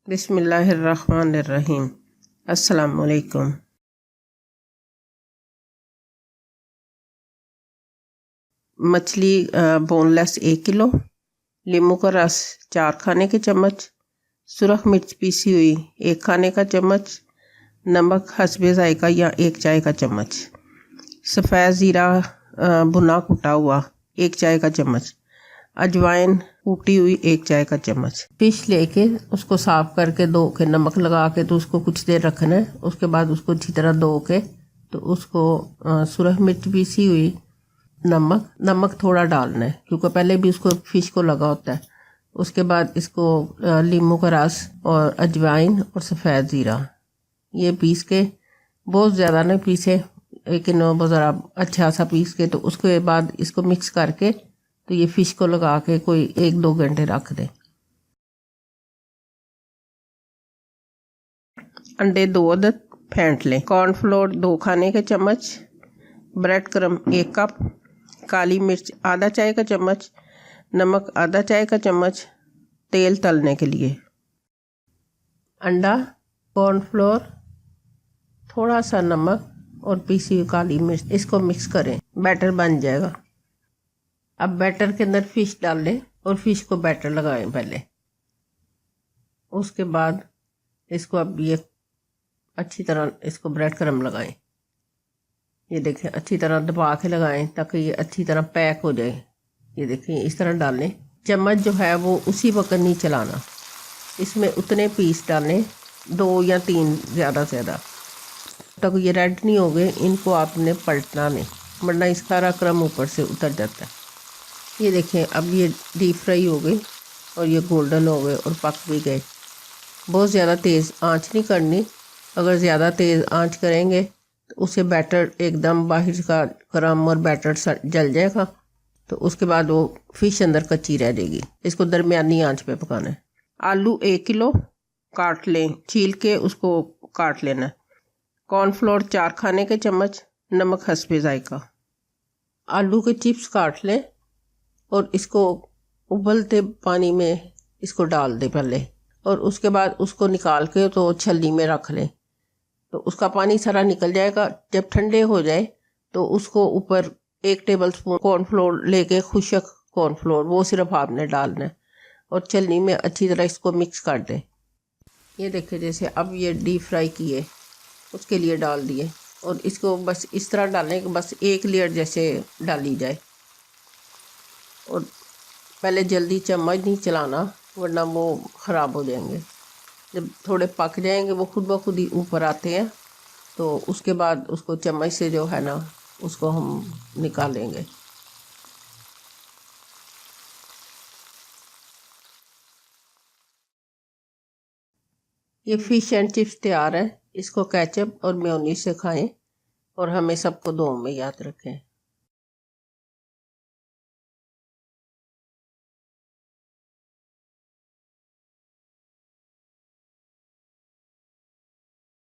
बिस्मिल्लाहिर्रहमानिर्रहीम। अस्सलामुअलैकुम। मछली बोनलेस 1 किलो, नींबू का रस 4 खाने के चम्मच, सुरख मिर्च पीसी हुई 1 खाने का चम्मच, नमक हस्बे जायका या 1 चाय का चम्मच, सफ़ेद ज़ीरा भुना कुटा हुआ 1 चाय का चम्मच, अजवाइन कूटी हुई 1 चाय का चम्मच। फिश लेके उसको साफ करके धो के नमक लगा के तो उसको कुछ देर रखना है। उसके बाद उसको अच्छी तरह धो के तो उसको सुरख मिर्च पीसी हुई, नमक थोड़ा डालना है क्योंकि पहले भी उसको फिश को लगा होता है। उसके बाद इसको नींबू का रस और अजवाइन और सफ़ेद ज़ीरा ये पीस के, बहुत ज़्यादा नहीं पीसे लेकिन वो ज़रा अच्छा सा पीस के, तो उसके बाद इसको मिक्स करके तो ये फ़िश को लगा के कोई 1-2 घंटे रख दें। अंडे 2 अदद फेंट लें। कॉर्नफ्लोर 2 खाने के चम्मच, ब्रेड क्रम 1 कप, काली मिर्च आधा चाय का चम्मच, नमक आधा चाय का चम्मच, तेल तलने के लिए। अंडा, कॉर्नफ्लोर, थोड़ा सा नमक और पीसी हुई काली मिर्च, इसको मिक्स करें, बैटर बन जाएगा। अब बैटर के अंदर फिश डाल लें और फिश को बैटर लगाएं पहले। उसके बाद इसको अब ये अच्छी तरह इसको ब्रेड क्रम लगाएं। ये देखें अच्छी तरह दबा के लगाएं ताकि ये अच्छी तरह पैक हो जाए। ये देखें इस तरह डालें। चम्मच जो है वो उसी वक्त नहीं चलाना, इसमें उतने पीस डालें 2 या 3 ज़्यादा से ज़्यादा तक ये रेड नहीं हो गए। इनको आपने पलटना नहीं वरना इसका सारा क्रम ऊपर से उतर जाता है। ये देखें अब ये डीप फ्राई हो गई और ये गोल्डन हो गए और पक भी गए। बहुत ज़्यादा तेज़ आंच नहीं करनी, अगर ज़्यादा तेज़ आंच करेंगे तो उससे बैटर एकदम बाहर का क्रम और बैटर जल जाएगा, तो उसके बाद वो फिश अंदर कच्ची रह जाएगी। इसको दरमियानी आंच पे पकाना है। आलू 1 किलो काट लें, छील के उसको काट लेना। कॉर्नफ्लोर 4 खाने के चम्मच, नमक हस्बे जायका। आलू के चिप्स काट लें और इसको उबलते पानी में इसको डाल दें पहले, और उसके बाद उसको निकाल के तो छलनी में रख लें तो उसका पानी सारा निकल जाएगा। जब ठंडे हो जाए तो उसको ऊपर 1 टेबलस्पून कॉर्नफ्लोर लेके, खुशक कॉर्नफ्लोर वो सिर्फ आपने डालना है और छलनी में अच्छी तरह इसको मिक्स कर दें। ये देखिए जैसे अब ये डीप फ्राई किए उसके लिए डाल दिए और इसको बस इस तरह डालें कि बस 1 लेयर जैसे डाली जाए। और पहले जल्दी चम्मच नहीं चलाना वरना वो ख़राब हो जाएंगे। जब थोड़े पक जाएंगे वो खुद ब खुद ही ऊपर आते हैं तो उसके बाद उसको चम्मच से जो है ना उसको हम निकालेंगे। ये फ़िश एंड चिप्स तैयार है। इसको केचप और मेयोनीज से खाएं और हमें सबको दुआ में याद रखें।